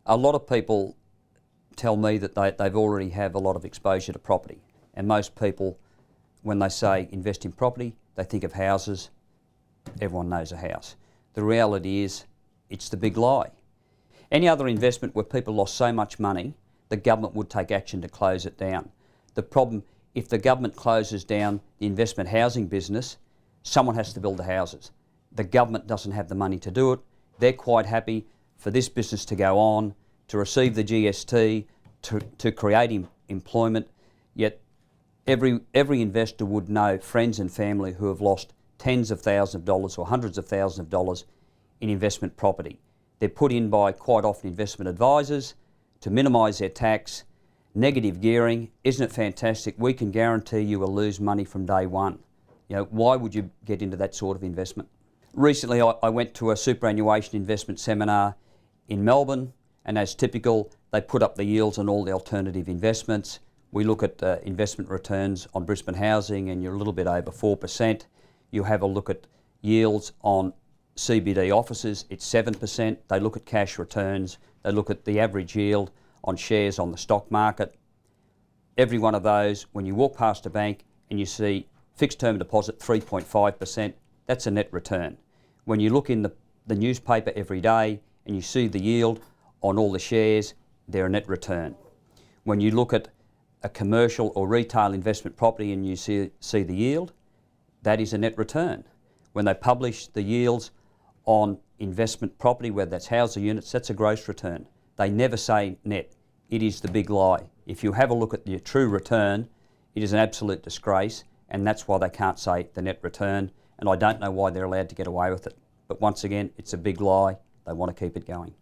A lot of people tell me that they've already have a lot of exposure to property, and most people, when they say invest in property, they think of houses. Everyone knows a house. The reality is, it's the big lie. Any other investment where people lost so much money, the government would take action to close it down. The problem, if the government closes down the investment housing business, someone has to build the houses. The government doesn't have the money to do it. They're quite happy for this business to go on, to receive the GST, to create employment, yet every investor would know friends and family who have lost tens of thousands of dollars or hundreds of thousands of dollars in investment property. They're put in by quite often investment advisors to minimise their tax. Negative gearing, isn't it fantastic? We can guarantee you will lose money from day one. Why would you get into that sort of investment? Recently I went to a superannuation investment seminar in Melbourne, and as typical, they put up the yields on all the alternative investments. We look at investment returns on Brisbane housing, and you're a little bit over 4%. You have a look at yields on CBD offices, it's 7%. They look at cash returns. They look at the average yield on shares on the stock market. Every one of those, when you walk past a bank and you see fixed term deposit 3.5%, that's a net return. When you look in the newspaper every day and you see the yield on all the shares, they're a net return. When you look at a commercial or retail investment property and you see the yield, that is a net return. When they publish the yields on investment property, whether that's housing units, that's a gross return. They never say net. It is the big lie. If you have a look at the true return, it is an absolute disgrace, and that's why they can't say the net return, and I don't know why they're allowed to get away with it. But once again, it's a big lie. They want to keep it going.